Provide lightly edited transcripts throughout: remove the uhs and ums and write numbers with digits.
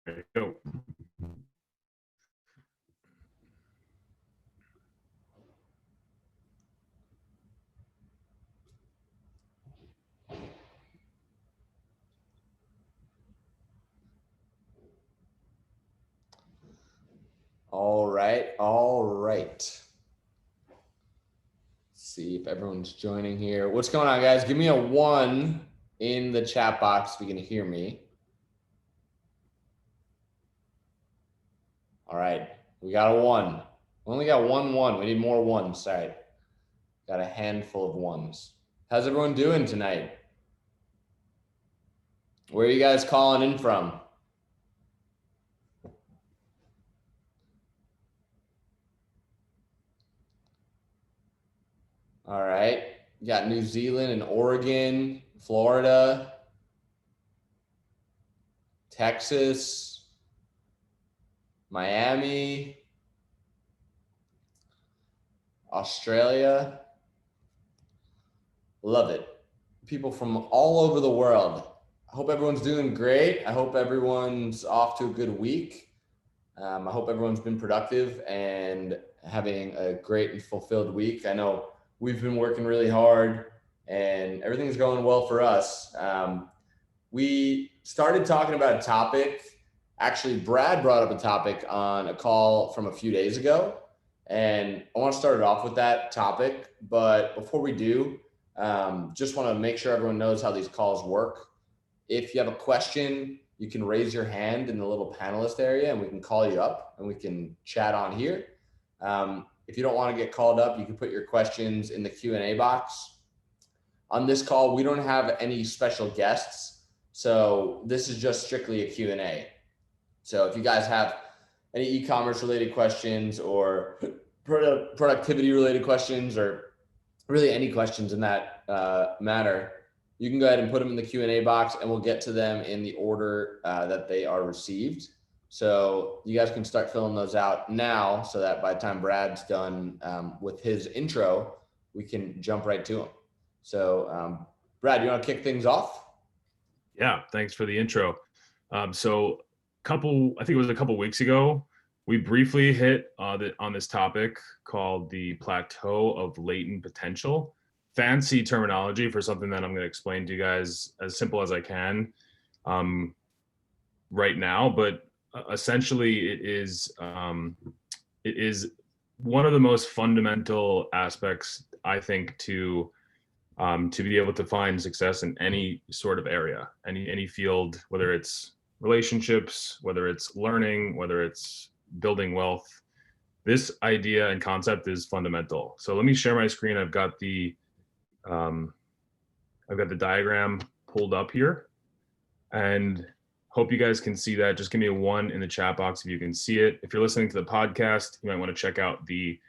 Go. All right. See if everyone's joining here. What's going on, guys? Give me a 1 in the chat box if you can hear me. All right, we got a 1. We only got 1. We need more 1s. Sorry, got a handful of 1s. How's everyone doing tonight? Where are you guys calling in from? All right, you got New Zealand and Oregon, Florida, Texas, Miami, Australia. Love it. People from all over the world. I hope everyone's doing great. I hope everyone's off to a good week. I hope everyone's been productive and having a great and fulfilled week. I know we've been working really hard and everything's going well for us. We started talking about a topic. Actually, Brad brought up a topic on a call from a few days ago, and I want to start it off with that topic. But before we do, just want to make sure everyone knows how these calls work. If you have a question, you can raise your hand in the little panelist area and we can call you up and we can chat on here. If you don't want to get called up, you can put your questions in the Q&A box. On this call, we don't have any special guests, so this is just strictly a Q&A. So if you guys have any e-commerce related questions or productivity related questions or really any questions in that matter, you can go ahead and put them in the Q&A box and we'll get to them in the order that they are received. So you guys can start filling those out now so that by the time Brad's done with his intro, we can jump right to him. So Brad, you want to kick things off? Yeah, thanks for the intro. I think it was a couple weeks ago, we briefly hit on this topic called the plateau of latent potential. Fancy terminology for something that I'm going to explain to you guys as simple as I can right now, but essentially it is one of the most fundamental aspects, I think, to be able to find success in any sort of area, any field, whether it's relationships, whether it's learning, whether it's building wealth. This idea and concept is fundamental. So let me share my screen. I've got the diagram pulled up here and hope you guys can see that. Just give me a 1 in the chat box if you can see it. If you're listening to the podcast, you might want to check out the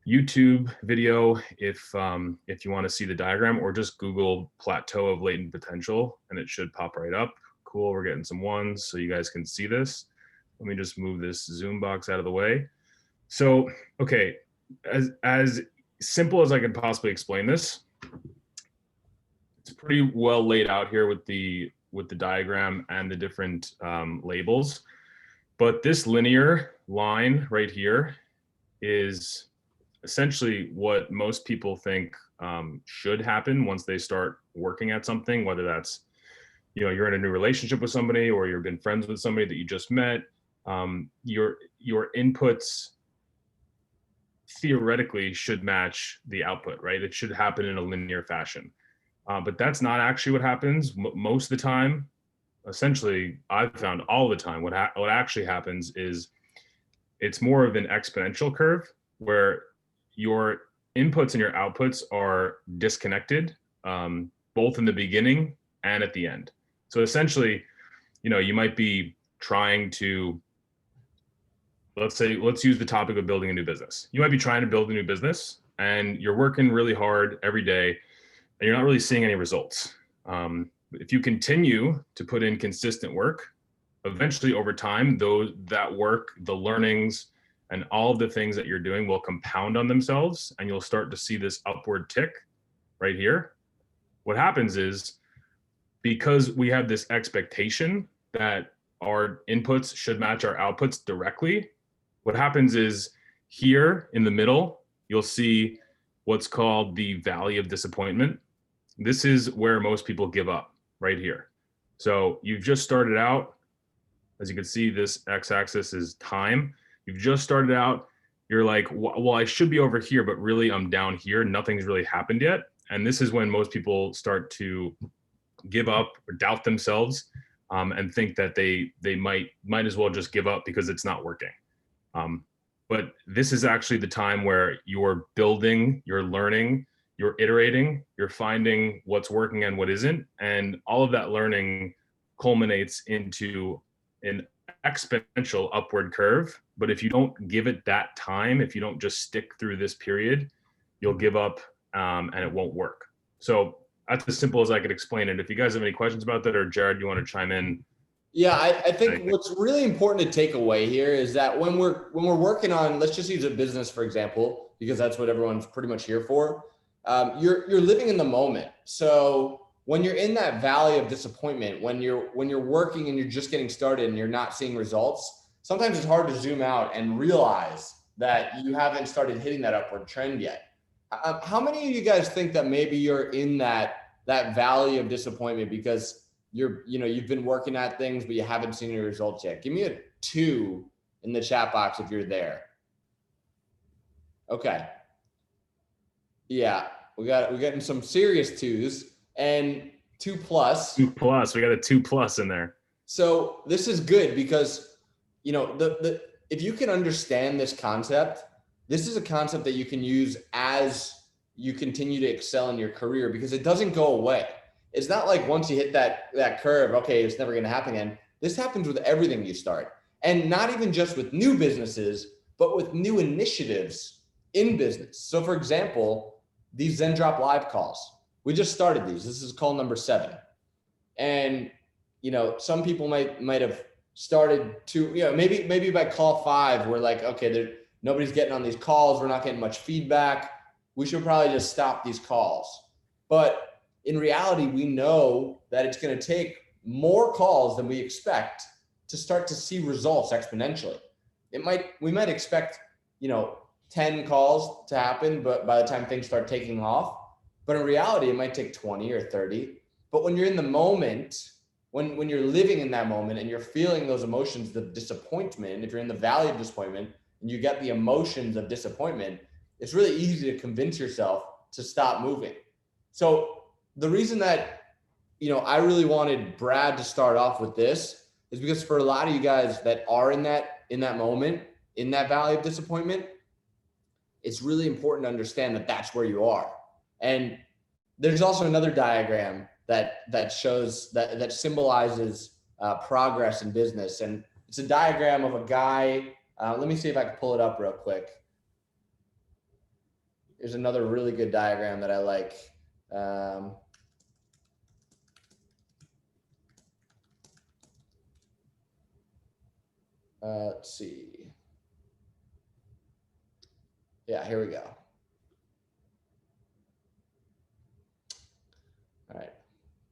YouTube video if you want to see the diagram, or just Google plateau of latent potential and it should pop right up. Cool, we're getting some 1s so you guys can see this. Let me just move this Zoom box out of the way. So, okay, as simple as I can possibly explain this, it's pretty well laid out here with the diagram and the different labels. But this linear line right here is essentially what most people think should happen once they start working at something, whether that's, you're in a new relationship with somebody or you've been friends with somebody that you just met. Your inputs theoretically should match the output, right? It should happen in a linear fashion. But that's not actually what happens most of the time. Essentially, I've found all the time what actually happens is it's more of an exponential curve where your inputs and your outputs are disconnected, both in the beginning and at the end. So essentially, you might be trying to, let's use the topic of building a new business. You might be trying to build a new business and you're working really hard every day and you're not really seeing any results. If you continue to put in consistent work, eventually over time, that work, the learnings, and all of the things that you're doing will compound on themselves and you'll start to see this upward tick right here. What happens is, because we have this expectation that our inputs should match our outputs directly. What happens is here in the middle, you'll see what's called the valley of disappointment. This is where most people give up, right here. So you've just started out. As you can see, this x-axis is time. You've just started out. You're like, well, I should be over here, but really I'm down here. Nothing's really happened yet. And this is when most people start to give up or doubt themselves, and think that they might as well just give up because it's not working. But this is actually the time where you're building, you're learning, you're iterating, you're finding what's working and what isn't. And all of that learning culminates into an exponential upward curve. But if you don't give it that time, if you don't just stick through this period, you'll give up, and it won't work. So that's as simple as I could explain it. If you guys have any questions about that, or Jared, you want to chime in? Yeah, I think what's really important to take away here is that when we're working on, let's just use a business, for example, because that's what everyone's pretty much here for. You're living in the moment. So when you're in that valley of disappointment, when you're working and you're just getting started and you're not seeing results, sometimes it's hard to zoom out and realize that you haven't started hitting that upward trend yet. How many of you guys think that maybe you're in that valley of disappointment because you've been working at things, but you haven't seen any results yet? Give me a 2 in the chat box if you're there. Okay. Yeah, we're getting some serious 2s and 2+. 2+. We got a 2+ in there. So this is good because, if you can understand this concept, this is a concept that you can use as you continue to excel in your career, because it doesn't go away. It's not like once you hit that curve, okay, it's never going to happen again. This happens with everything you start, and not even just with new businesses, but with new initiatives in business. So for example, these Zendrop live calls, we just started these. This is call number 7. And, some people might have started to, maybe by call 5, we're like, okay, nobody's getting on these calls. We're not getting much feedback. We should probably just stop these calls. But in reality, we know that it's going to take more calls than we expect to start to see results exponentially. We might expect, 10 calls to happen, but by the time things start taking off, but in reality, it might take 20 or 30. But when you're in the moment, when you're living in that moment and you're feeling those emotions of disappointment, if you're in the valley of disappointment and you get the emotions of disappointment, it's really easy to convince yourself to stop moving. So the reason that, I really wanted Brad to start off with this is because for a lot of you guys that are in that moment, in that valley of disappointment, it's really important to understand that that's where you are. And there's also another diagram that shows that symbolizes progress in business. And it's a diagram of a guy. Let me see if I can pull it up real quick. Here's another really good diagram that I like. Let's see. Yeah, here we go. All right,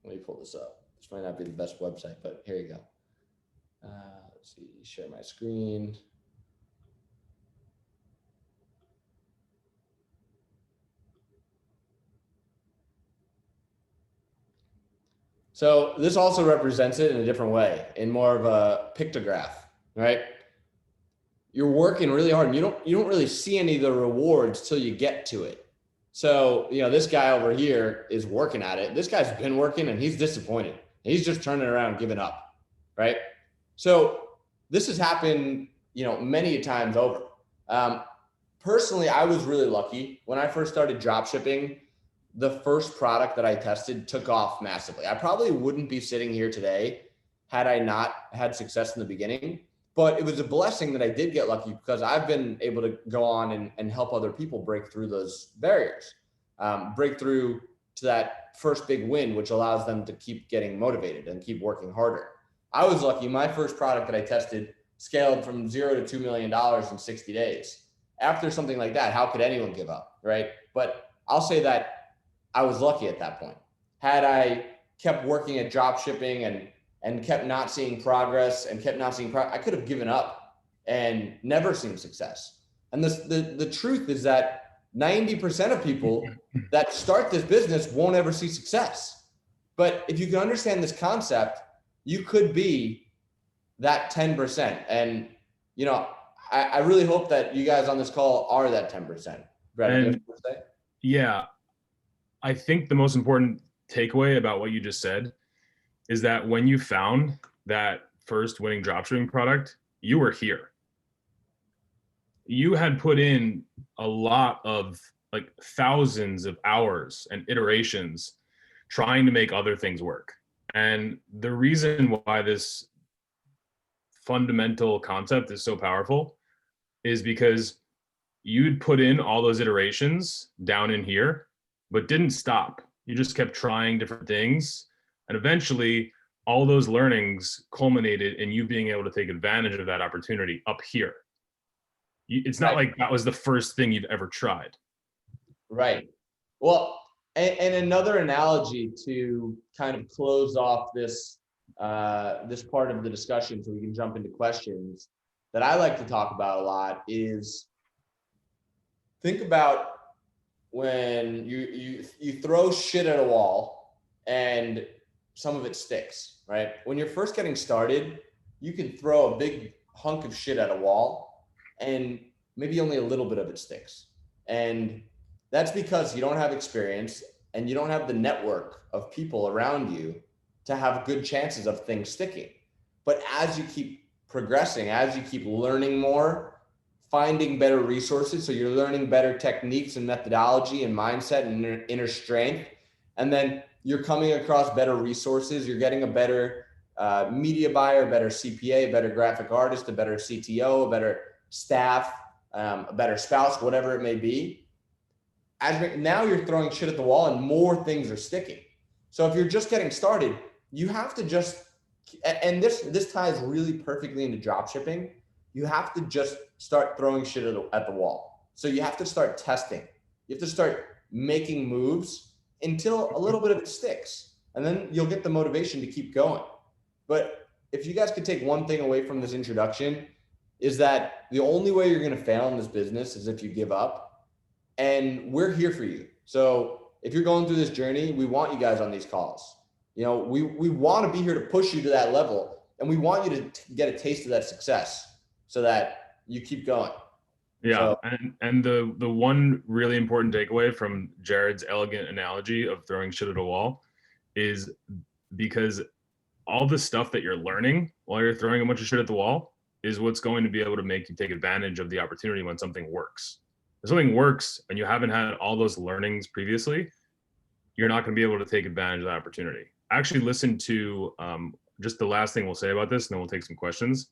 let me pull this up. This might not be the best website, but here you go. Let's see, share my screen. So this also represents it in a different way, in more of a pictograph, right? You're working really hard and you don't really see any of the rewards till you get to it. So, this guy over here is working at it. This guy's been working and he's disappointed. He's just turning around and giving up, right? So this has happened, many times over. Personally, I was really lucky. When I first started dropshipping, the first product that I tested took off massively. I probably wouldn't be sitting here today had I not had success in the beginning. But it was a blessing that I did get lucky because I've been able to go on and help other people break through those barriers, break through to that first big win, which allows them to keep getting motivated and keep working harder. I was lucky. My first product that I tested scaled from $0 to $2 million in 60 days. After something like that, how could anyone give up, right? But I'll say that I was lucky at that point. Had I kept working at dropshipping and kept not seeing progress and kept not seeing progress, I could have given up and never seen success. And the truth is that 90% of people that start this business won't ever see success. But if you can understand this concept, you could be that 10%. And, you know, I really hope that you guys on this call are that 10%. Brett, And you have to say? yeah, I think the most important takeaway about what you just said is that when you found that first winning dropshipping product, you were here. You had put in a lot of, like, thousands of hours and iterations trying to make other things work. And the reason why this fundamental concept is so powerful is because you'd put in all those iterations down in here, but didn't stop. You just kept trying different things. And eventually all those learnings culminated in you being able to take advantage of that opportunity up here. It's not like that was the first thing you've ever tried. Right. Well, and another analogy to kind of close off this this part of the discussion so we can jump into questions that I like to talk about a lot is, think about when you throw shit at a wall and some of it sticks, right? When you're first getting started, you can throw a big hunk of shit at a wall and maybe only a little bit of it sticks. And that's because you don't have experience and you don't have the network of people around you to have good chances of things sticking. But as you keep progressing, as you keep learning more, finding better resources, so you're learning better techniques and methodology and mindset and inner strength, and then you're coming across better resources, you're getting a better media buyer, better CPA, a better graphic artist, a better CTO, a better staff, a better spouse, whatever it may be. Now you're throwing shit at the wall and more things are sticking. So if you're just getting started, you have to just, and this ties really perfectly into dropshipping, you have to just start throwing shit at the wall. So you have to start testing. You have to start making moves until a little bit of it sticks. And then you'll get the motivation to keep going. But if you guys could take one thing away from this introduction, is that the only way you're going to fail in this business is if you give up. And we're here for you. So if you're going through this journey, we want you guys on these calls. You know, we want to be here to push you to that level, and we want you to get a taste of that success so that you keep going. Yeah. So, and the one really important takeaway from Jared's elegant analogy of throwing shit at a wall is, because all the stuff that you're learning while you're throwing a bunch of shit at the wall is what's going to be able to make you take advantage of the opportunity when something works. If something works and you haven't had all those learnings previously, you're not going to be able to take advantage of that opportunity. I actually listened to, just the last thing we'll say about this, and then we'll take some questions.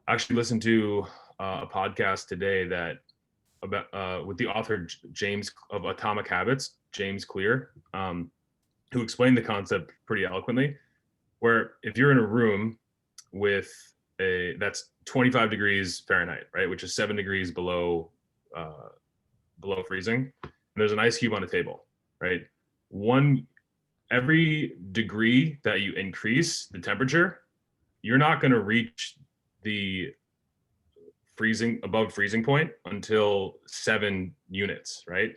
I actually listened to a podcast today that about with the author James of Atomic Habits, James Clear, who explained the concept pretty eloquently, where if you're in a room with that's 25 degrees Fahrenheit, right, which is 7 degrees below freezing, and there's an ice cube on a table, right? Every degree that you increase the temperature, you're not going to reach the above freezing point until 7 units, right?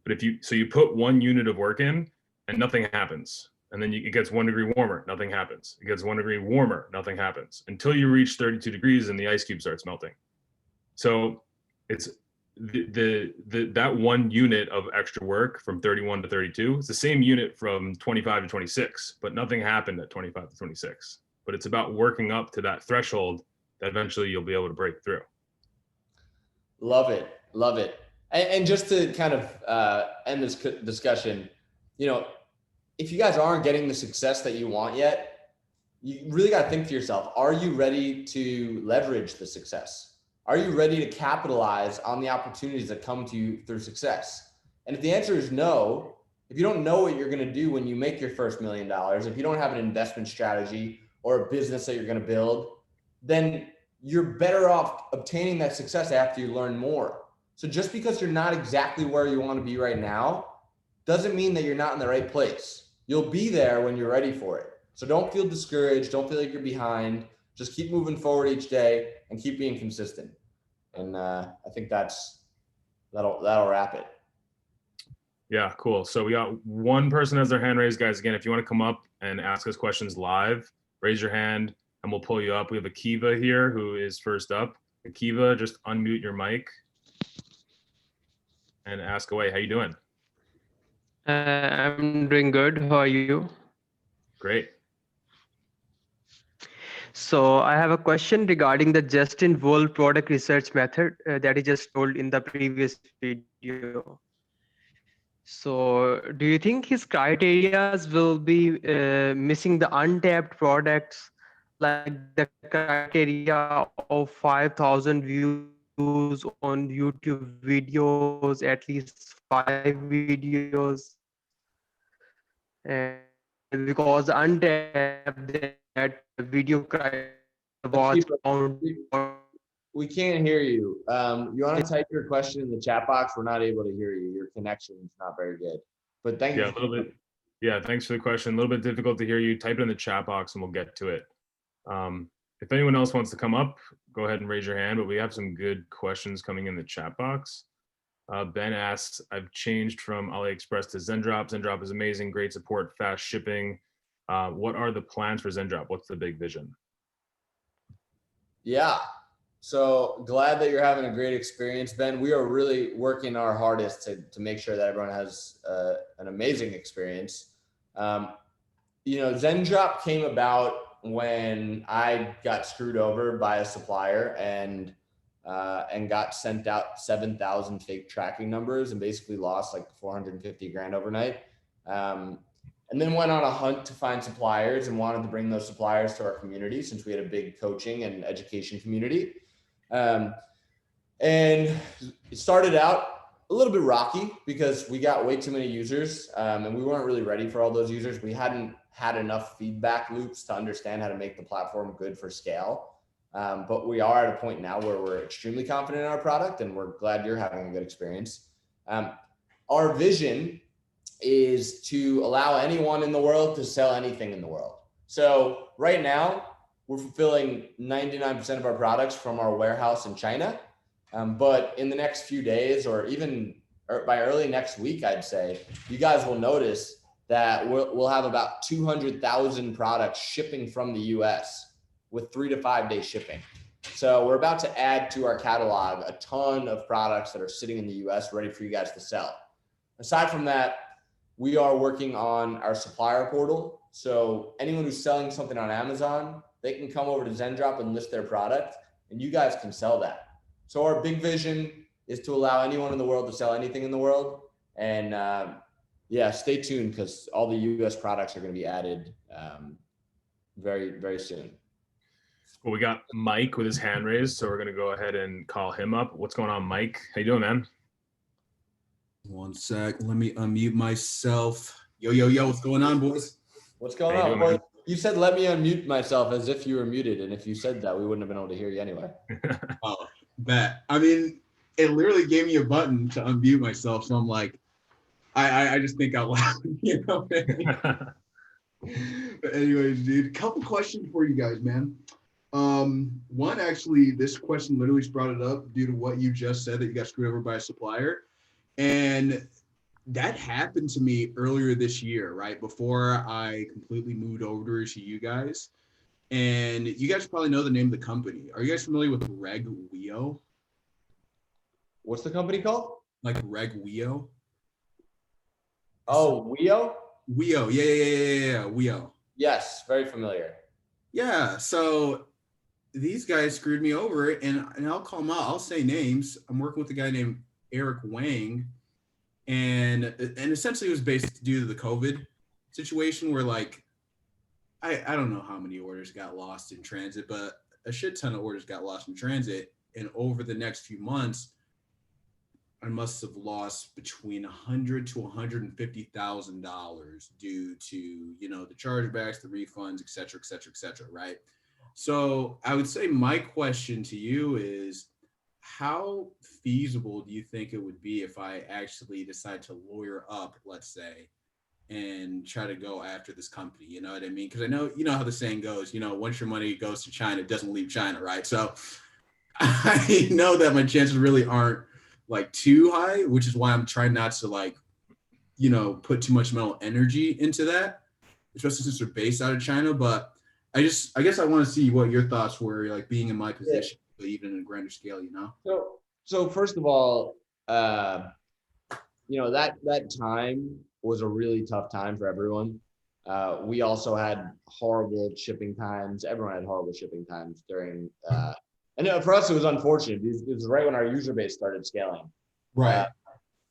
But you put 1 unit of work in and nothing happens. And then it gets 1 degree warmer, nothing happens. It gets 1 degree warmer, nothing happens, until you reach 32 degrees and the ice cube starts melting. So it's that 1 unit of extra work from 31 to 32. It's the same unit from 25 to 26, but nothing happened at 25 to 26. But it's about working up to that threshold that eventually you'll be able to break through. Love it. Love it. And just to kind of end this discussion, you know, if you guys aren't getting the success that you want yet, you really got to think to yourself, are you ready to leverage the success? Are you ready to capitalize on the opportunities that come to you through success? And if the answer is no, if you don't know what you're going to do when you make your first $1 million, if you don't have an investment strategy or a business that you're going to build, then you're better off obtaining that success after you learn more. So just because you're not exactly where you want to be right now, doesn't mean that you're not in the right place. You'll be there when you're ready for it. So don't feel discouraged. Don't feel like you're behind. Just keep moving forward each day and keep being consistent. And I think that'll wrap it. Yeah, cool. So we got one person has their hand raised, guys. Again, if you want to come up and ask us questions live, raise your hand and we'll pull you up. We have Akiva here who is first up. Akiva, just unmute your mic and ask away. How you doing? I'm doing good. How are you? Great. So I have a question regarding the just-in-world product research method that you just told in the previous video. So do you think his criterias will be missing the untapped products, like the criteria of 5,000 views on YouTube videos, at least 5 videos? And because the untapped that video criteria watch count or We can't hear you. You want to type your question in the chat box? We're not able to hear you. Your connection is not very good. But thank you. Yeah, a little bit. Yeah, thanks for the question. A little bit difficult to hear you. Type it in the chat box and we'll get to it. If anyone else wants to come up, go ahead and raise your hand, but we have some good questions coming in the chat box. Ben asks, I've changed from AliExpress to Zendrop. Zendrop is amazing, great support, fast shipping. What are the plans for Zendrop? What's the big vision? Yeah. So glad that you're having a great experience, Ben. We are really working our hardest to make sure that everyone has an amazing experience. Zendrop came about when I got screwed over by a supplier and got sent out 7,000 fake tracking numbers and basically lost like 450 grand overnight. And then went on a hunt to find suppliers and wanted to bring those suppliers to our community since we had a big coaching and education community. And it started out a little bit rocky because we got way too many users and we weren't really ready for all those users. We hadn't had enough feedback loops to understand how to make the platform good for scale. But we are at a point now where we're extremely confident in our product and we're glad you're having a good experience. Our vision is to allow anyone in the world to sell anything in the world. So right now, we're fulfilling 99% of our products from our warehouse in China. But in the next few days or by early next week, I'd say, you guys will notice that we'll have about 200,000 products shipping from the US with 3 to 5 day shipping. So we're about to add to our catalog a ton of products that are sitting in the US ready for you guys to sell. Aside from that, we are working on our supplier portal. So anyone who's selling something on Amazon, they can come over to Zendrop and list their product and you guys can sell that. So our big vision is to allow anyone in the world to sell anything in the world. And stay tuned because all the US products are going to be added very, very soon. Well, we got Mike with his hand raised, so we're going to go ahead and call him up. What's going on, Mike? How you doing, man? One sec. Let me unmute myself. Yo, what's going on, boys? What's going on? Well, you said let me unmute myself as if you were muted, and if you said that, we wouldn't have been able to hear you anyway. Oh, bet. I mean, it literally gave me a button to unmute myself, so I'm like, I just think out loud, you know. But anyways, dude, a couple questions for you guys, man. One, actually, this question literally just brought it up due to what you just said that you got screwed over by a supplier. And that happened to me earlier this year, right? Before I completely moved over to you guys. And you guys probably know the name of the company. Are you guys familiar with Reg Weo? What's the company called? Like Reg Weo? Oh, Weo? Weo, yeah, Weo. Yes, very familiar. Yeah, so these guys screwed me over, and I'll call them out. I'll say names. I'm working with a guy named Eric Wang, and essentially it was based due to the COVID situation where, like, I don't know how many orders got lost in transit, but a shit ton of orders got lost in transit, and over the next few months, I must have lost between $100,000 to $150,000 due to, you know, the chargebacks, the refunds, et cetera, right? So I would say my question to you is, how feasible do you think it would be if I actually decide to lawyer up, let's say, and try to go after this company. You know what I mean? Because I know, you know how the saying goes, you know, once your money goes to China, it doesn't leave China, right? So I know that my chances really aren't like too high, which is why I'm trying not to like, you know, put too much mental energy into that, especially since they're based out of China. But I guess I want to see what your thoughts were, like being in my position, but even in a grander scale, you know? So first of all, you know, that time was a really tough time for everyone. We also had horrible shipping times. Everyone had horrible shipping times during, and for us, it was unfortunate. It was right when our user base started scaling. Right.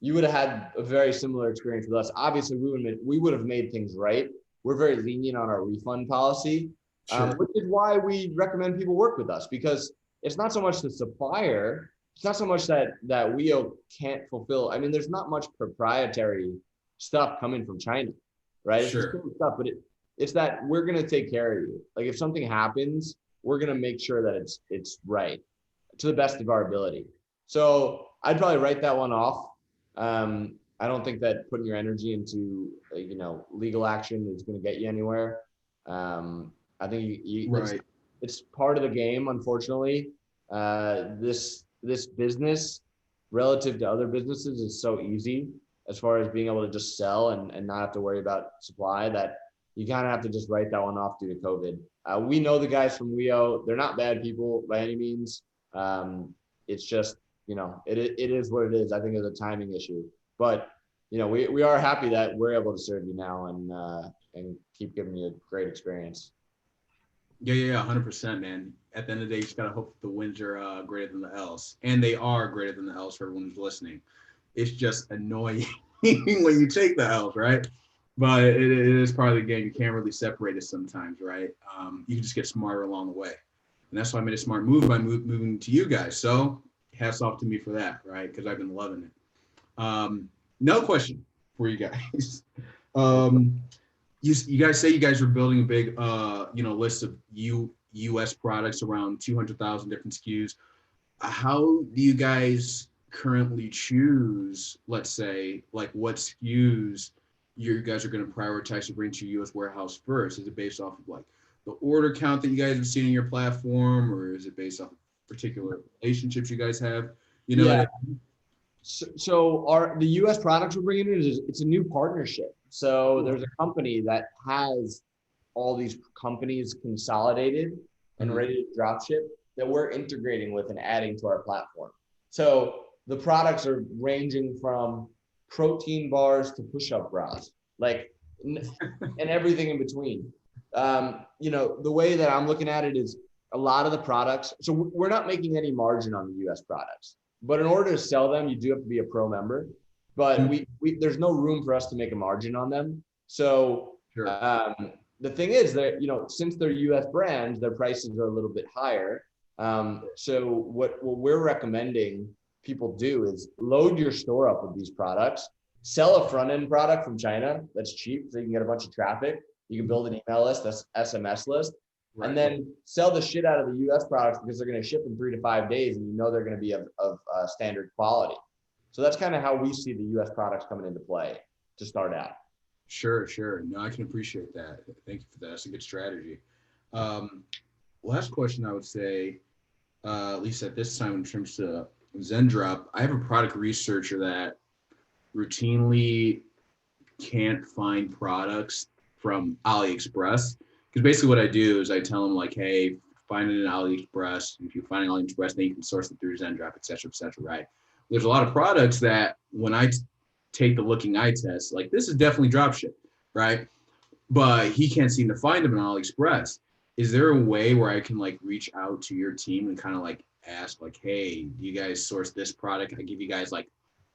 You would have had a very similar experience with us. Obviously, we would have made things right. We're very lenient on our refund policy, which is why we recommend people work with us, because it's not so much the supplier. It's not so much that WeO can't fulfill. I mean, there's not much proprietary stuff coming from China, right? It's the same stuff, but it's that we're gonna take care of you. Like if something happens, we're gonna make sure that it's right to the best of our ability. So I'd probably write that one off. I don't think that putting your energy into you know, legal action is gonna get you anywhere. I think it's part of the game, unfortunately. This business relative to other businesses is so easy as far as being able to just sell and not have to worry about supply, that you kind of have to just write that one off due to COVID. We know the guys from WeO. They're not bad people by any means. It's just, you know, it is what it is. I think it's a timing issue, but you know, we are happy that we're able to serve you now and keep giving you a great experience. Yeah, 100%, man. At the end of the day, you just gotta hope that the wins are greater than the L's, and they are greater than the L's for everyone who's listening. It's just annoying when you take the L's, right? But it is part of the game. You can't really separate it sometimes, right? You can just get smarter along the way, and that's why I made a smart move by moving to you guys. So hats off to me for that, right? Because I've been loving it. No question for you guys. You guys say you guys are building a big, you know, list of U.S. products, around 200,000 different SKUs. How do you guys currently choose, let's say, like what SKUs you guys are going to prioritize to bring to your U.S. warehouse first? Is it based off of like the order count that you guys have seen in your platform, or is it based off of particular relationships you guys have? You know, yeah. So the U.S. products we're bringing in it's a new partnership. So there's a company that has all these companies consolidated and ready to drop ship that we're integrating with and adding to our platform. So the products are ranging from protein bars to push-up bras, like, and everything in between. You know, the way that I'm looking at it is a lot of the products. So we're not making any margin on the U.S. products. But in order to sell them, you do have to be a pro member. But we there's no room for us to make a margin on them. So the thing is that, you know, since they're U.S. brands, their prices are a little bit higher. So what we're recommending people do is load your store up with these products, sell a front end product from China that's cheap, so you can get a bunch of traffic. You can build an email list, that's SMS list. Right. And then sell the shit out of the U.S. products because they're going to ship in 3 to 5 days, and you know they're going to be of standard quality. So that's kind of how we see the U.S. products coming into play to start out. Sure. No, I can appreciate that. Thank you for that. That's a good strategy. Last question, I would say, at least at this time in terms of Zendrop, I have a product researcher that routinely can't find products from AliExpress. Because basically what I do is I tell them like, hey, find it in AliExpress. If you find it on AliExpress, then you can source it through Zendrop, et cetera, right? There's a lot of products that when I take the looking eye test, like this is definitely dropship, right? But he can't seem to find them on AliExpress. Is there a way where I can like reach out to your team and kind of like ask like, hey, do you guys source this product? I give you guys like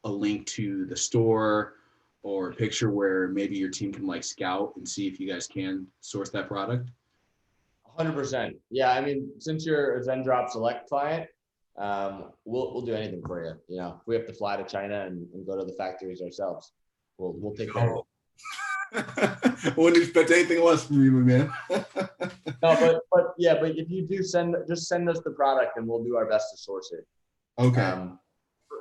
a link to the store or a picture where maybe your team can like scout and see if you guys can source that product? 100%. Yeah, I mean, since you're a Zendrop Select client, we'll do anything for you. You know, if we have to fly to China and go to the factories ourselves, we'll take care of it. Wouldn't expect anything less from you, man. No, but if you do send us the product and we'll do our best to source it. Okay.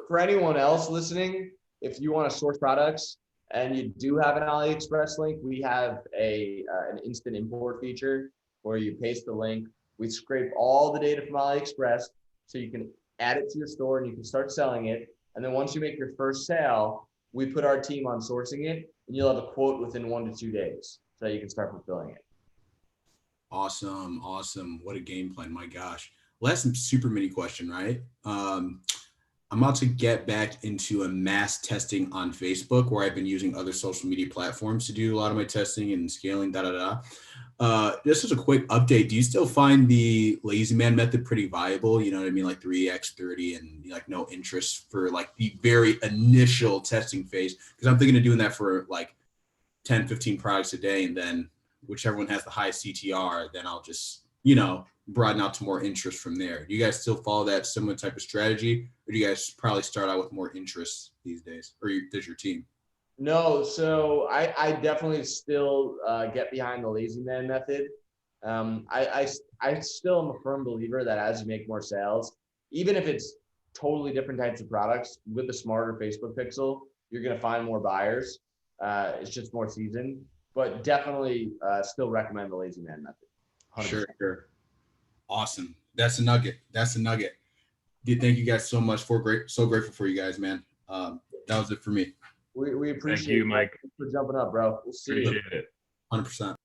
For anyone else listening, if you want to source products, and you do have an AliExpress link, we have an instant import feature where you paste the link. We scrape all the data from AliExpress so you can add it to your store and you can start selling it. And then once you make your first sale, we put our team on sourcing it, and you'll have a quote within 1 to 2 days so that you can start fulfilling it. Awesome. What a game plan. My gosh. Well, that's a super mini question, right? I'm about to get back into a mass testing on Facebook, where I've been using other social media platforms to do a lot of my testing and scaling, Just as a quick update, do you still find the lazy man method pretty viable? You know what I mean? Like 3x 30 and like no interest for like the very initial testing phase. Because I'm thinking of doing that for like 10, 15 products a day. And then whichever one has the highest CTR, then I'll just, broaden out to more interest from there. Do you guys still follow that similar type of strategy? Or do you guys probably start out with more interest these days? Or does your team? No, so I definitely still get behind the lazy man method. I still am a firm believer that as you make more sales, even if it's totally different types of products, with a smarter Facebook pixel, you're going to find more buyers. It's just more seasoned, but definitely still recommend the lazy man method. 100%. Sure. Awesome. That's a nugget. Dude, thank you guys so much. So grateful for you guys, man. That was it for me. We appreciate Thank you, Mike. Thanks for jumping up, bro. We'll see Appreciate you. it. 100%.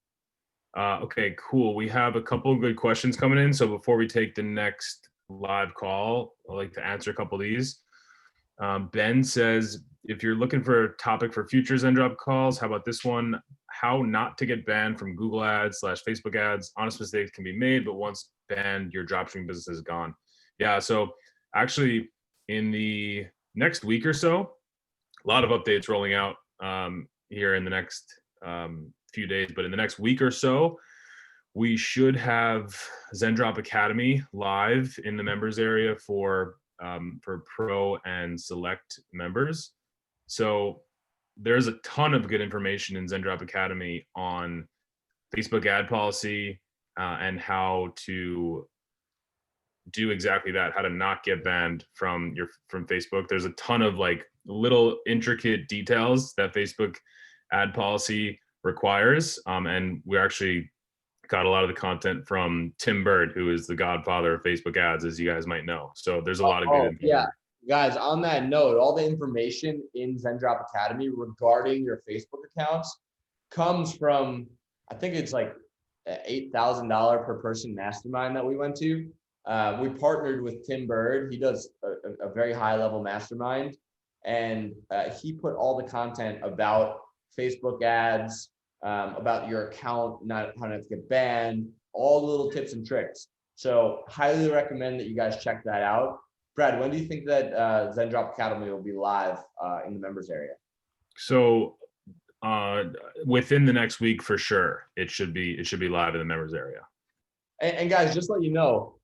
Okay, cool. We have a couple of good questions coming in. So before we take the next live call, I'd like to answer a couple of these. Ben says, if you're looking for a topic for future Zendrop calls, how about this one? How not to get banned from Google ads / Facebook ads. Honest mistakes can be made, but once banned, your dropshipping business is gone. Yeah, so actually in the next week or so, a lot of updates rolling out here in the next few days, but in the next week or so, we should have Zendrop Academy live in the members area for pro and select members. So there's a ton of good information in Zendrop Academy on Facebook ad policy and how to do exactly that, how to not get banned from Facebook. There's a ton of like little intricate details that Facebook ad policy requires. And we actually got a lot of the content from Tim Bird, who is the godfather of Facebook ads, as you guys might know. So there's a lot of good information. Yeah. Guys, on that note, all the information in Zendrop Academy regarding your Facebook accounts comes from, I think it's like $8,000 per person mastermind that we went to. We partnered with Tim Bird. He does a very high level mastermind, and he put all the content about Facebook ads, about your account, not how not to get banned, all the little tips and tricks. So highly recommend that you guys check that out. Brad, when do you think that Zendrop Academy will be live in the members area? So within the next week for sure, it should be live in the members area. And guys, just to let you know,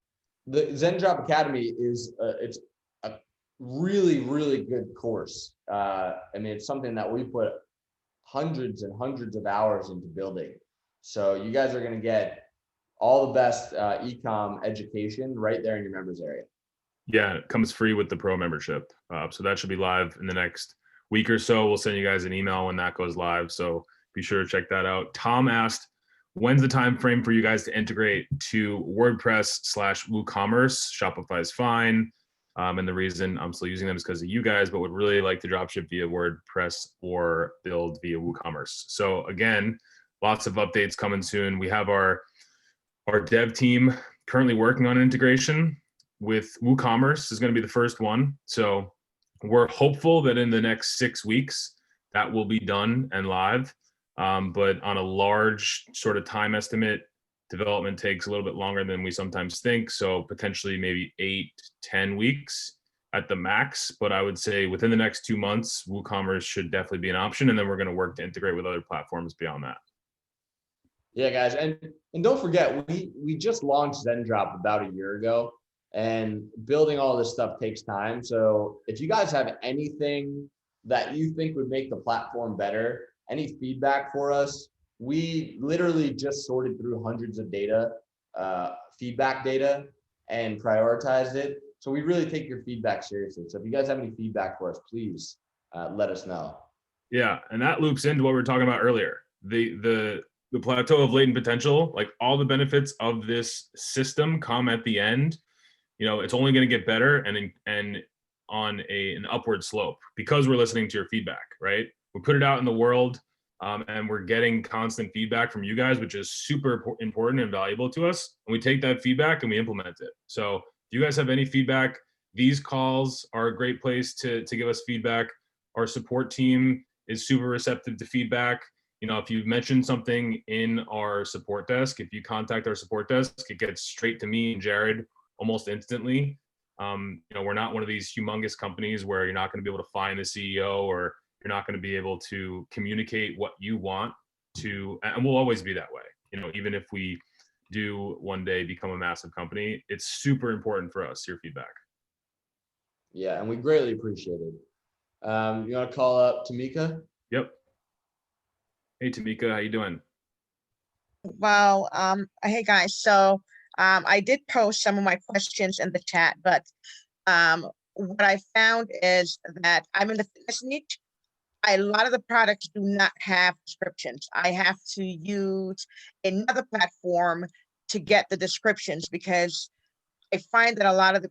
the Zendrop Academy is it's a really, really good course. I mean, it's something that we put hundreds and hundreds of hours into building. So you guys are going to get all the best e-com education right there in your members area. Yeah, it comes free with the pro membership. So that should be live in the next week or so. We'll send you guys an email when that goes live. So be sure to check that out. Tom asked, when's the time frame for you guys to integrate to WordPress / WooCommerce? Shopify is fine. And the reason I'm still using them is because of you guys, but would really like to dropship via WordPress or build via WooCommerce. So again, lots of updates coming soon. We have our dev team currently working on integration with WooCommerce is going to be the first one. So we're hopeful that in the next 6 weeks that will be done and live. But on a large sort of time estimate, development takes a little bit longer than we sometimes think. So potentially maybe 8-10 weeks at the max. But I would say within the next 2 months, WooCommerce should definitely be an option. And then we're going to work to integrate with other platforms beyond that. Yeah, guys. And don't forget, we just launched Zendrop about a year ago. And building all this stuff takes time. So if you guys have anything that you think would make the platform better, any feedback for us, we literally just sorted through hundreds of data, feedback data, and prioritized it. So we really take your feedback seriously. So if you guys have any feedback for us, please let us know. Yeah, and that loops into what we were talking about earlier. The plateau of latent potential, like all the benefits of this system come at the end. You know, it's only going to get better and on an upward slope because we're listening to your feedback, right? We put it out in the world, and we're getting constant feedback from you guys, which is super important and valuable to us. And we take that feedback and we implement it. So if you guys have any feedback, these calls are a great place to give us feedback. Our support team is super receptive to feedback. You know, if you mention something in our support desk, if you contact our support desk, it gets straight to me and Jared almost instantly. You know, we're not one of these humongous companies where you're not going to be able to find the CEO, or you're not going to be able to communicate what you want to, and we'll always be that way. You know, even if we do one day become a massive company, it's super important for us, your feedback. Yeah, and we greatly appreciate it. You want to call up Tamika? Yep. Hey, Tamika, how you doing? Well, hey guys. So I did post some of my questions in the chat, but what I found is that I'm in the fitness niche. A lot of the products do not have descriptions. I have to use another platform to get the descriptions because I find that a lot of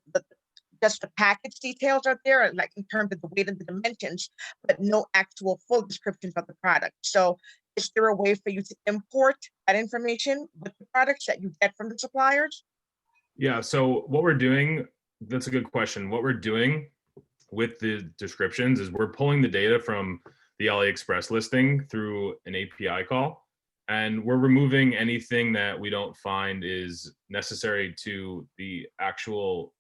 just the package details are there, like in terms of the weight and the dimensions, but no actual full descriptions of the product. So is there a way for you to import that information with the products that you get from the suppliers? Yeah, so what we're doing, that's a good question. What we're doing with the descriptions is we're pulling the data from the AliExpress listing through an API call, and we're removing anything that we don't find is necessary to the actual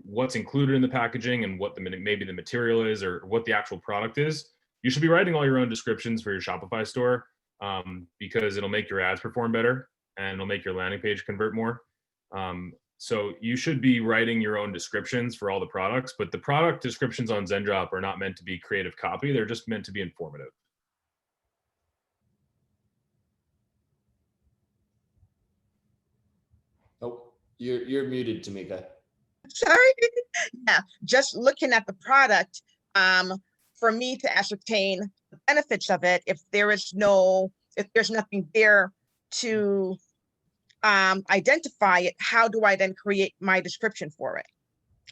what's included in the packaging and what maybe the material is or what the actual product is. You should be writing all your own descriptions for your Shopify store, because it'll make your ads perform better and it'll make your landing page convert more. So you should be writing your own descriptions for all the products, but the product descriptions on Zendrop are not meant to be creative copy. They're just meant to be informative. Oh, you're muted, Tamika. Sorry. Yeah, just looking at the product, for me to ascertain the benefits of it, if there's nothing there to identify it, how do I then create my description for it?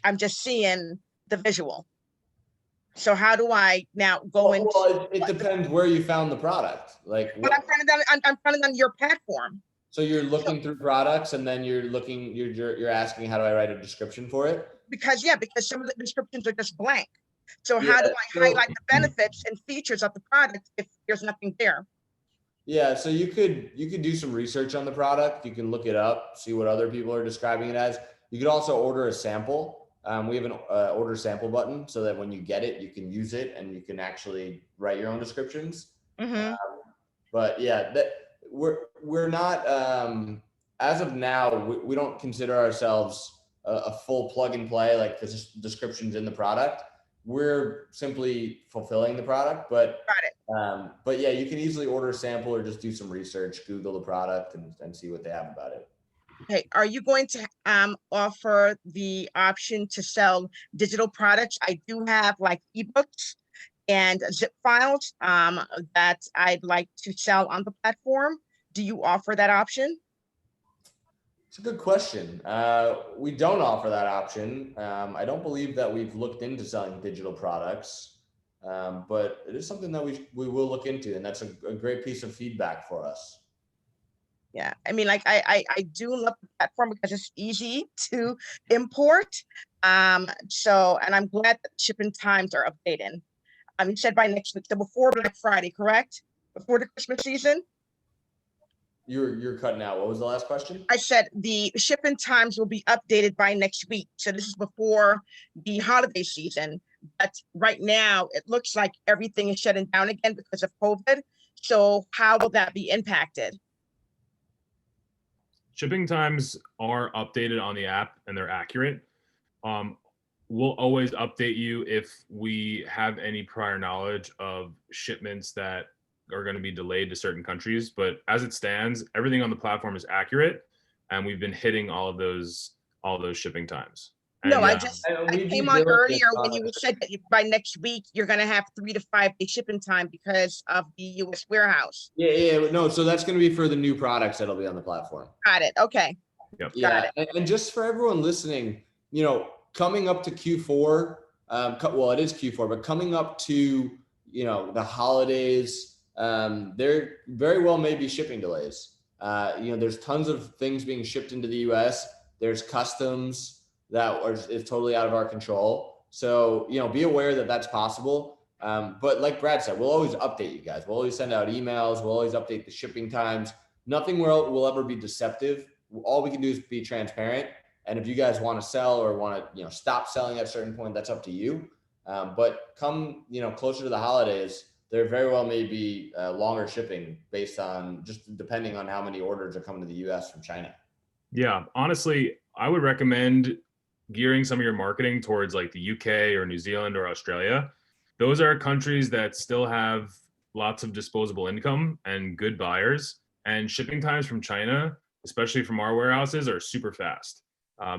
I'm just seeing the visual. So how do I now go into? Well, it depends where you found the product. Like, But I'm finding on your platform. so you're looking through products, and then you're asking, how do I write a description for it? Because some of the descriptions are just blank. So Yeah, how do I highlight the benefits and features of the product if there's nothing there? Yeah, so you could do some research on the product. You can look it up, see what other people are describing it as. You could also order a sample. We have an order sample button so that when you get it, you can use it and you can actually write your own descriptions. Mm-hmm. But yeah, we're not, as of now, we don't consider ourselves a full plug and play, like the descriptions in the product. We're simply fulfilling the product, but Got it. But yeah, you can easily order a sample or just do some research, Google the product and see what they have about it. Okay, are you going to offer the option to sell digital products? I do have like ebooks and zip files that I'd like to sell on the platform. Do you offer that option? It's a good question. We don't offer that option. I don't believe that we've looked into selling digital products, but it is something that we will look into, and that's a great piece of feedback for us. Yeah, I mean, like I do love the platform because it's easy to import. So, and I'm glad that shipping times are updating. You said by next week, so before Black Friday, correct? Before the Christmas season? You're cutting out. What was the last question? I said the shipping times will be updated by next week. So this is before the holiday season. But right now, it looks like everything is shutting down again because of COVID. So how will that be impacted? Shipping times are updated on the app and they're accurate. We'll always update you if we have any prior knowledge of shipments that are going to be delayed to certain countries. But as it stands, everything on the platform is accurate, and we've been hitting all of those shipping times. And No, I yeah, just, And I we'd be came on diligent earlier when on you it. said that by next week, you're gonna have 3 to 5 day shipping time because of the US warehouse. Yeah, no, so that's going to be for the new products that'll be on the platform. Got it, okay. yep. Yeah, and just for everyone listening, coming up to Q4, well, it is Q4, but coming up to, the holidays, there very well may be shipping delays. There's tons of things being shipped into the US. There's customs that is totally out of our control. So, be aware that that's possible. But like Brad said, we'll always update you guys. We'll always send out emails. We'll always update the shipping times. Nothing will ever be deceptive. All we can do is be transparent. And if you guys want to sell or want to, stop selling at a certain point, that's up to you. But come, closer to the holidays, there very well may be longer shipping based on just depending on how many orders are coming to the US from China. Yeah, honestly, I would recommend gearing some of your marketing towards like the UK or New Zealand or Australia. Those are countries that still have lots of disposable income and good buyers. And shipping times from China, especially from our warehouses, are super fast.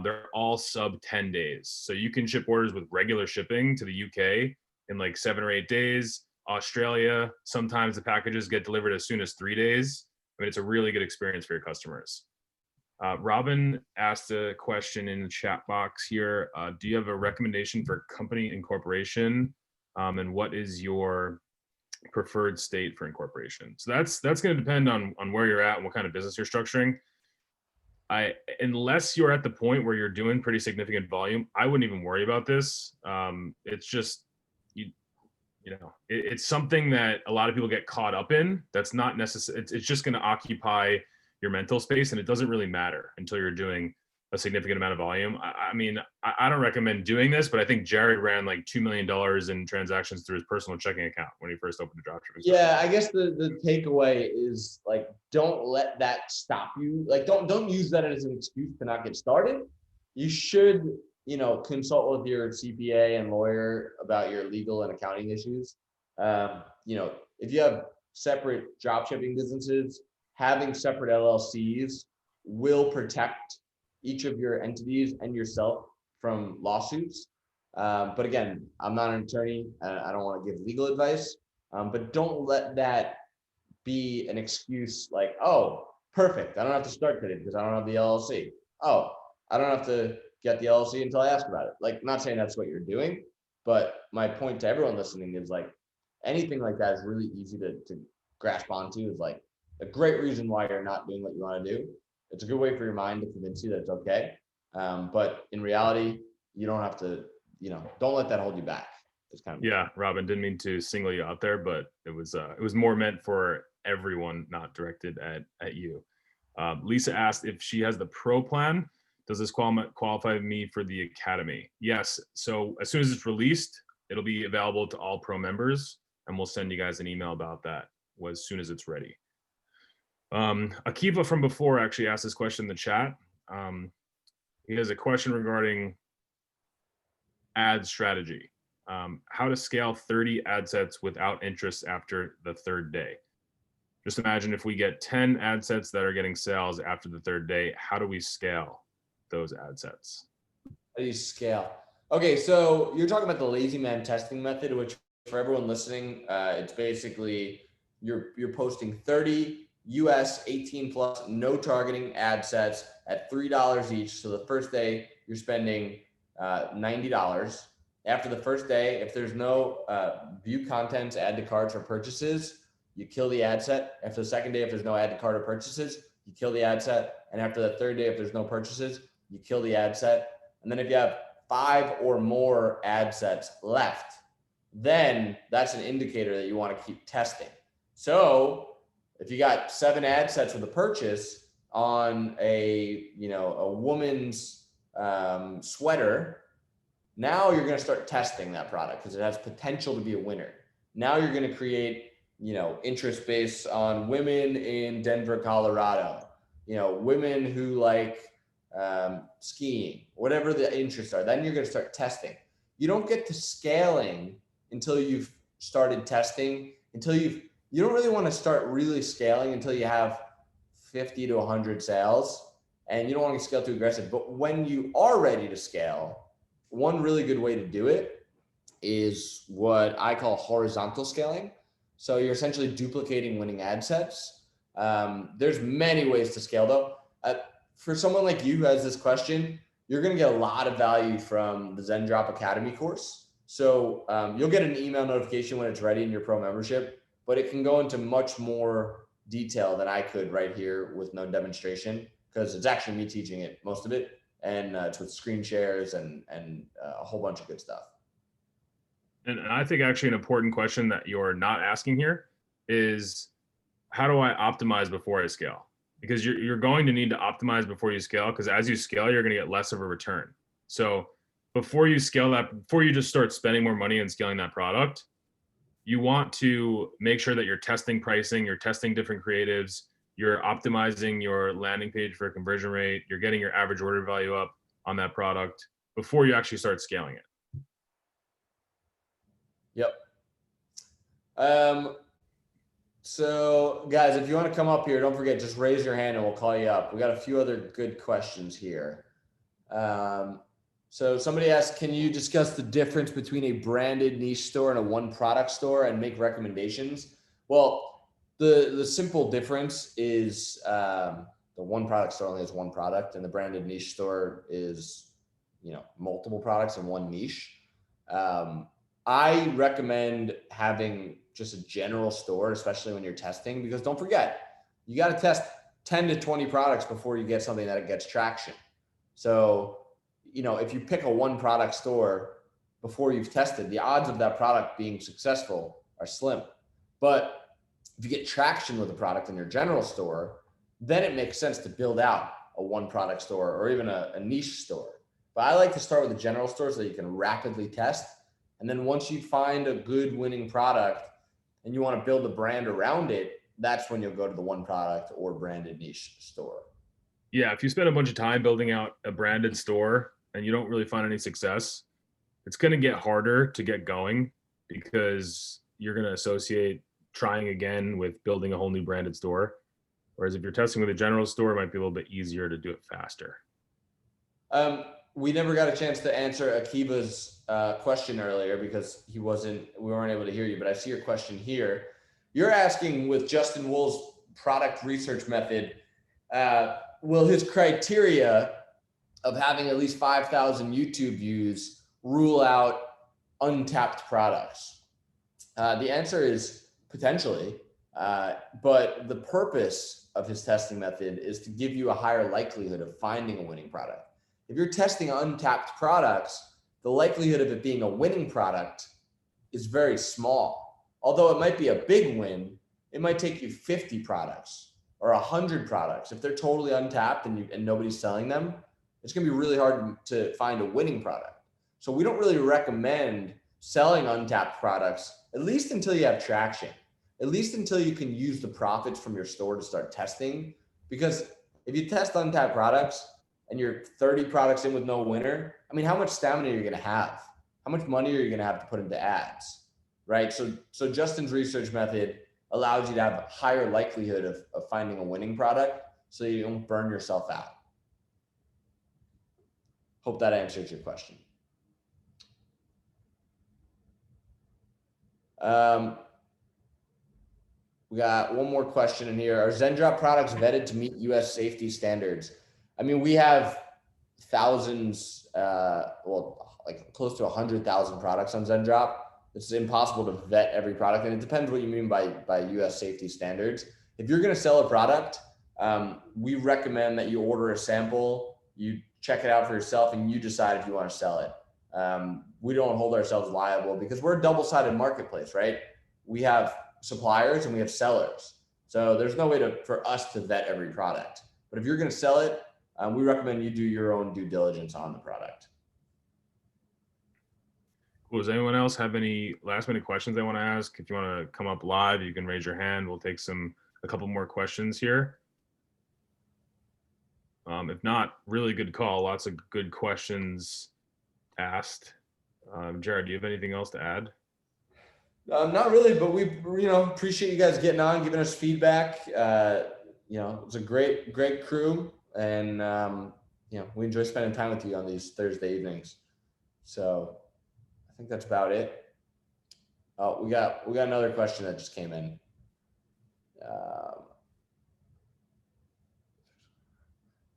They're all sub 10 days. So you can ship orders with regular shipping to the UK in like 7 or 8 days. Australia, sometimes the packages get delivered as soon as 3 days. I mean, it's a really good experience for your customers. Robin asked a question in the chat box here. Do you have a recommendation for company incorporation? And what is your preferred state for incorporation? So that's going to depend on where you're at and what kind of business you're structuring. Unless you're at the point where you're doing pretty significant volume, I wouldn't even worry about this. It's just, it's something that a lot of people get caught up in. That's not necessary. It's just going to occupy your mental space, and it doesn't really matter until you're doing a significant amount of volume. I mean, I don't recommend doing this, but I think Jared ran like $2 million in transactions through his personal checking account when he first opened the dropshipping. Yeah, I guess the takeaway is like, don't let that stop you. Like, don't use that as an excuse to not get started. You should, consult with your CPA and lawyer about your legal and accounting issues. If you have separate dropshipping businesses, having separate LLCs will protect each of your entities and yourself from lawsuits. But again, I'm not an attorney. I don't want to give legal advice, but don't let that be an excuse like, oh, perfect, I don't have to start today because I don't have the LLC. Oh, I don't have to get the LLC until I ask about it. Like, not saying that's what you're doing, but my point to everyone listening is like, anything like that is really easy to grasp onto. Is like a great reason why you're not doing what you want to do. It's a good way for your mind to convince you that it's okay. But in reality, you don't have to, don't let that hold you back. It's kind of, yeah, Robin, didn't mean to single you out there, but it was more meant for everyone, not directed at you. Lisa asked if she has the pro plan. Does this qualify me for the academy? Yes. So as soon as it's released, it'll be available to all pro members, and we'll send you guys an email about that as soon as it's ready. Akiva from before actually asked this question in the chat. He has a question regarding ad strategy. How to scale 30 ad sets without interest after the 3rd day. Just imagine if we get 10 ad sets that are getting sales after the 3rd day, how do we scale those ad sets? how do you scale? Okay, so you're talking about the lazy man testing method, which for everyone listening, it's basically you're posting 30 US 18 plus no targeting ad sets at $3 each. So the first day you're spending $90. After the first day, if there's no view contents, add to carts, or purchases, you kill the ad set. After the second day, if there's no add to cart or purchases, you kill the ad set. And after the third day, if there's no purchases, you kill the ad set. And then if you have 5 or more ad sets left, then that's an indicator that you want to keep testing. So if you got 7 ad sets with a purchase on a woman's sweater, now you're going to start testing that product because it has potential to be a winner. Now you're going to create, interest based on women in Denver, Colorado, women who like skiing, whatever the interests are. Then you're going to start testing. You don't get to scaling until you've started testing, you don't really want to start really scaling until you have 50 to 100 sales, and you don't want to scale too aggressive. But when you are ready to scale, one really good way to do it is what I call horizontal scaling. So you're essentially duplicating winning ad sets. There's many ways to scale though. For someone like you who has this question, you're going to get a lot of value from the Zendrop Academy course. So you'll get an email notification when it's ready in your pro membership, but it can go into much more detail than I could right here with no demonstration, because it's actually me teaching it, most of it. And it's with screen shares and a whole bunch of good stuff. And I think actually an important question that you're not asking here is, how do I optimize before I scale? Because you're going to need to optimize before you scale, because as you scale, you're going to get less of a return. So before you scale that, before you just start spending more money and scaling that product, you want to make sure that you're testing pricing, you're testing different creatives, you're optimizing your landing page for conversion rate, you're getting your average order value up on that product before you actually start scaling it. Yep. So guys, if you want to come up here, don't forget, just raise your hand and we'll call you up. We got a few other good questions here. So somebody asked, can you discuss the difference between a branded niche store and a one product store and make recommendations? Well, the simple difference is the one product store only has one product, and the branded niche store is, multiple products in one niche. I recommend having just a general store, especially when you're testing, because don't forget, you got to test 10 to 20 products before you get something that gets traction. So, if you pick a one product store before you've tested, the odds of that product being successful are slim. But if you get traction with a product in your general store, then it makes sense to build out a one product store or even a niche store. But I like to start with a general store so that you can rapidly test. And then once you find a good winning product and you want to build a brand around it, that's when you'll go to the one product or branded niche store. Yeah, if you spend a bunch of time building out a branded store and you don't really find any success, it's going to get harder to get going, because you're going to associate trying again with building a whole new branded store. Whereas if you're testing with a general store, it might be a little bit easier to do it faster. We never got a chance to answer Akiva's question earlier because we weren't able to hear you, but I see your question here. You're asking, with Justin Wool's product research method, will his criteria of having at least 5,000 YouTube views rule out untapped products? The answer is potentially, but the purpose of his testing method is to give you a higher likelihood of finding a winning product. If you're testing untapped products, the likelihood of it being a winning product is very small. Although it might be a big win, it might take you 50 products or 100 products. If they're totally untapped and nobody's selling them, it's going to be really hard to find a winning product. So we don't really recommend selling untapped products, at least until you have traction, at least until you can use the profits from your store to start testing. Because if you test untapped products and you're 30 products in with no winner, how much stamina are you going to have? How much money are you going to have to put into ads, right? So Justin's research method allows you to have a higher likelihood of finding a winning product so you don't burn yourself out. Hope that answers your question. We got one more question in here. Are Zendrop products vetted to meet US safety standards? We have thousands, like close to 100,000 products on Zendrop. It's impossible to vet every product, and it depends what you mean by US safety standards. If you're going to sell a product, we recommend that you order a sample, you check it out for yourself, and you decide if you want to sell it. We don't hold ourselves liable because we're a double-sided marketplace, right? We have suppliers and we have sellers. So there's no way for us to vet every product. But if you're going to sell it, we recommend you do your own due diligence on the product. Cool. Does anyone else have any last minute questions they want to ask? If you want to come up live, you can raise your hand. We'll take a couple more questions here. If not, really good call. Lots of good questions asked. Jared, do you have anything else to add? Not really, but we appreciate you guys getting on, giving us feedback. It's a great crew, and we enjoy spending time with you on these Thursday evenings. So I think that's about it. Oh, we got another question that just came in.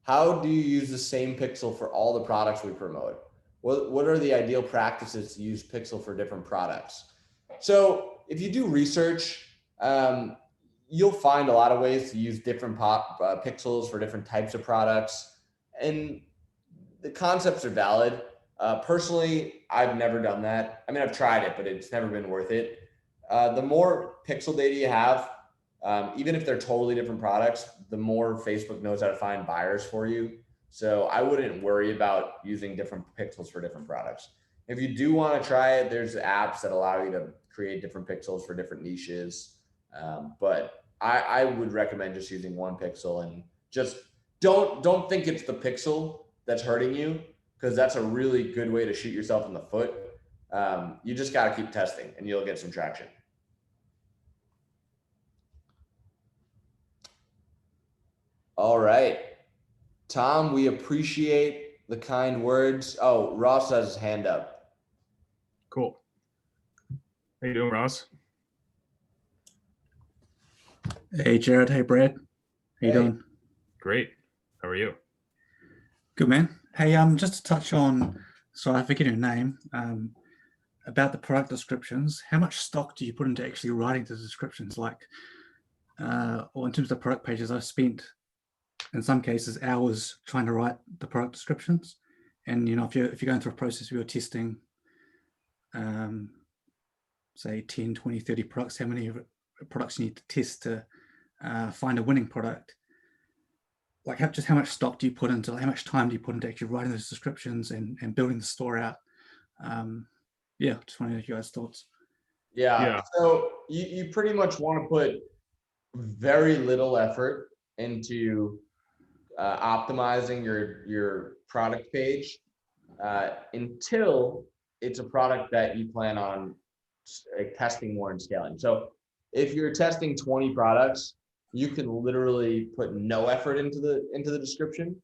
How do you use the same pixel for all the products we promote? What are the ideal practices to use pixel for different products? So if you do research, you'll find a lot of ways to use different pixels for different types of products, and the concepts are valid. Personally, I've never done that. I mean, I've tried it, but it's never been worth it. The more pixel data you have, even if they're totally different products, the more Facebook knows how to find buyers for you. So I wouldn't worry about using different pixels for different products. If you do want to try it, there's apps that allow you to create different pixels for different niches. But I would recommend just using one pixel, and just don't think it's the pixel that's hurting you, because that's a really good way to shoot yourself in the foot. You just got to keep testing and you'll get some traction. All right, Tom, we appreciate the kind words. Oh, Ross has his hand up. Cool. How you doing, Ross? Hey, Jared. Hey, Brad. How you doing? Great. How are you? Good, man. Hey, just to touch on, sorry, I forget your name, about the product descriptions. How much stock do you put into actually writing the descriptions? Like, or in terms of product pages, I've spent, in some cases, hours trying to write the product descriptions. And, you know, if you're going through a process where you're testing, say 10, 20, 30 products, how many products you need to test to find a winning product? Like, how much stock do you put into, how much time do you put into actually writing those descriptions and building the store out? Yeah, just want to know your guys' thoughts. Yeah. So you pretty much want to put very little effort into optimizing your product page until it's a product that you plan on testing more and scaling. So if you're testing 20 products, you can literally put no effort into the description,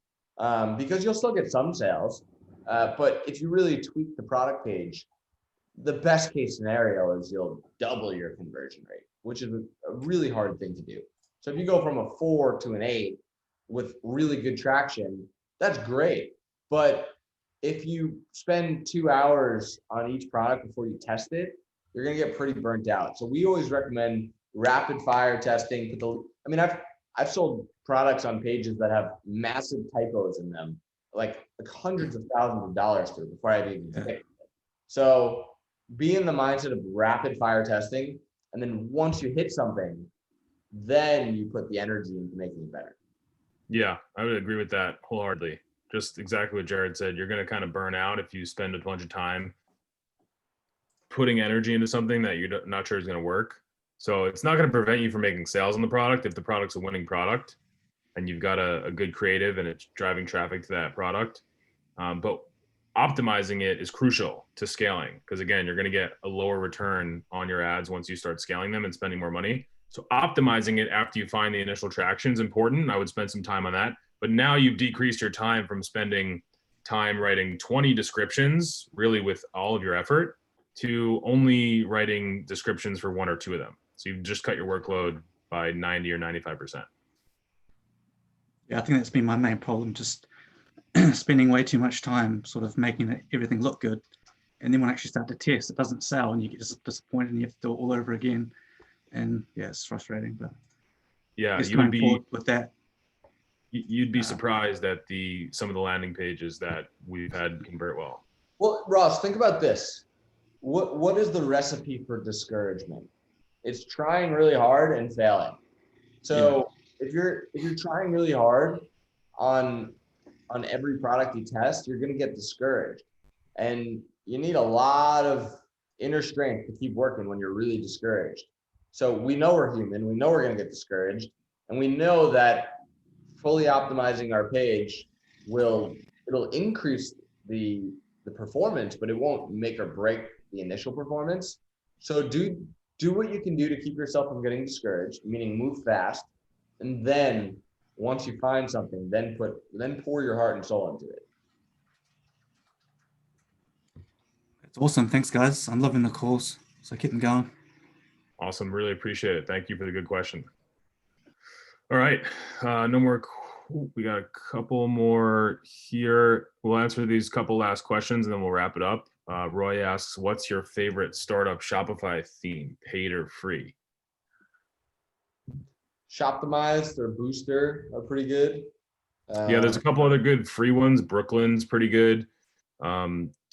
because you'll still get some sales. But if you really tweak the product page, the best case scenario is you'll double your conversion rate, which is a really hard thing to do. So if you go from a 4 to an 8 with really good traction, that's great. But if you spend 2 hours on each product before you test it, you're gonna get pretty burnt out. So we always recommend rapid fire testing. I've sold products on pages that have massive typos in them, like hundreds of thousands of dollars to before I've even fixed it. So be in the mindset of rapid fire testing, and then once you hit something, then you put the energy into making it better. Yeah, I would agree with that wholeheartedly. Just exactly what Jared said. You're going to kind of burn out if you spend a bunch of time putting energy into something that you're not sure is going to work. So it's not going to prevent you from making sales on the product if the product's a winning product and you've got a good creative and it's driving traffic to that product. But optimizing it is crucial to scaling, because again, you're going to get a lower return on your ads once you start scaling them and spending more money. So optimizing it after you find the initial traction is important. I would spend some time on that. But now you've decreased your time from spending time writing 20 descriptions, really with all of your effort, to only writing descriptions for 1 or 2 of them. So you've just cut your workload by 90 or 95%. Yeah, I think that's been my main problem, just spending way too much time sort of making everything look good. And then when I actually start to test, it doesn't sell and you get just disappointed and you have to do it all over again. And yeah, it's frustrating, but yeah, you would be with that. You'd be surprised at some of the landing pages that we've had convert well. Well, Ross, think about this. What is the recipe for discouragement? It's trying really hard and failing. So if you're trying really hard on every product you test, you're going to get discouraged, and you need a lot of inner strength to keep working when you're really discouraged. So we know we're human. We know we're going to get discouraged, and we know that fully optimizing our page it'll increase the performance, but it won't make or break the initial performance. So do what you can do to keep yourself from getting discouraged, meaning move fast, and then once you find something, then pour your heart and soul into it. It's awesome. Thanks, guys. I'm loving the calls. So keep them going. Awesome. Really appreciate it. Thank you for the good question. All right. No more. We got a couple more here. We'll answer these couple last questions and then we'll wrap it up. Roy asks, what's your favorite startup Shopify theme, paid or free? Shoptimized or Booster are pretty good. Yeah, there's a couple other good free ones. Brooklyn's pretty good.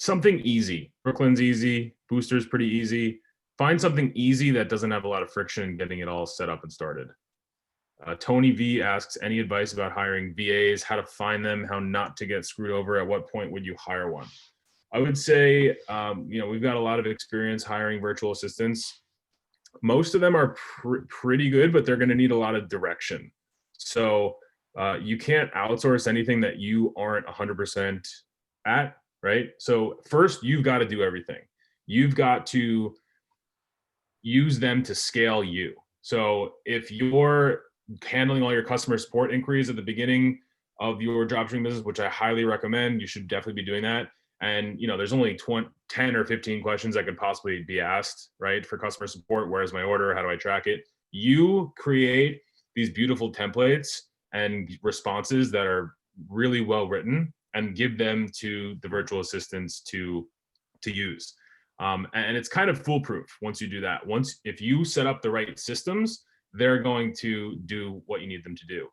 Something easy. Brooklyn's easy. Booster's pretty easy. Find something easy that doesn't have a lot of friction getting it all set up and started. Tony V asks, any advice about hiring VAs, how to find them, how not to get screwed over, at what point would you hire one? I would say, we've got a lot of experience hiring virtual assistants. Most of them are pretty good, but they're going to need a lot of direction. So you can't outsource anything that you aren't 100% at, right? So first, you've got to do everything. You've got to use them to scale you. So if you're handling all your customer support inquiries at the beginning of your dropshipping business, which I highly recommend, you should definitely be doing that. And there's only 10 or 15 questions that could possibly be asked, right, for customer support. Where's my order? How do I track it? You create these beautiful templates and responses that are really well written and give them to the virtual assistants to use. And it's kind of foolproof once you do that. If you set up the right systems, they're going to do what you need them to do.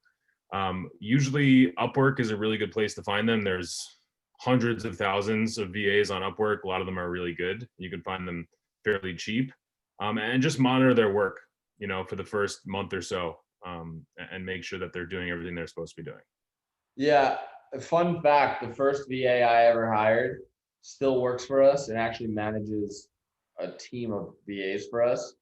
Usually Upwork is a really good place to find them. There's hundreds of thousands of VAs on Upwork. A lot of them are really good. You can find them fairly cheap, and just monitor their work, for the first month or so, and make sure that they're doing everything they're supposed to be doing. Yeah. A fun fact, the first VA I ever hired still works for us and actually manages a team of VAs for us.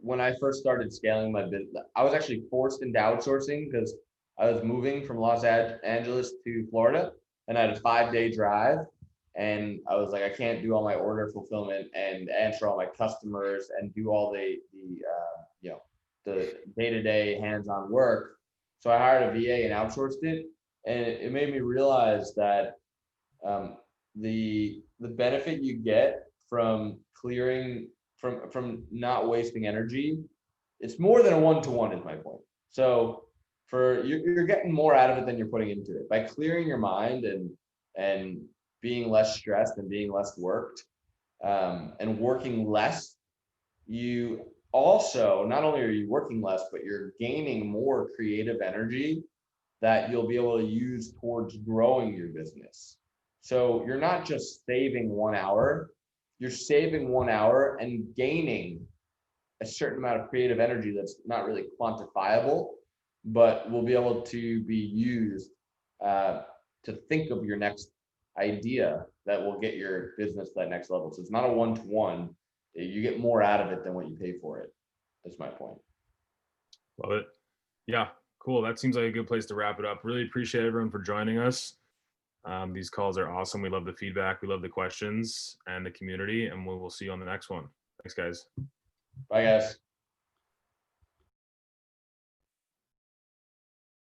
When I first started scaling my business, I was actually forced into outsourcing because I was moving from Los Angeles to Florida and I had a 5-day drive. And I was like, I can't do all my order fulfillment and answer all my customers and do all the day-to-day hands-on work. So I hired a VA and outsourced it. And it made me realize that the benefit you get from clearing, from not wasting energy, it's more than a one-to-one is my point. So you're getting more out of it than you're putting into it. By clearing your mind and being less stressed and being less worked, and working less, you also, not only are you working less, but you're gaining more creative energy that you'll be able to use towards growing your business. So you're not just saving 1 hour, you're saving 1 hour and gaining a certain amount of creative energy that's not really quantifiable, but will be able to be used to think of your next idea that will get your business to that next level. So it's not a one-to-one. You get more out of it than what you pay for it. That's my point. Love it. Yeah, cool. That seems like a good place to wrap it up. Really appreciate everyone for joining us. These calls are awesome. We love the feedback. We love the questions and the community, and we will see you on the next one. Thanks, guys. Bye, guys.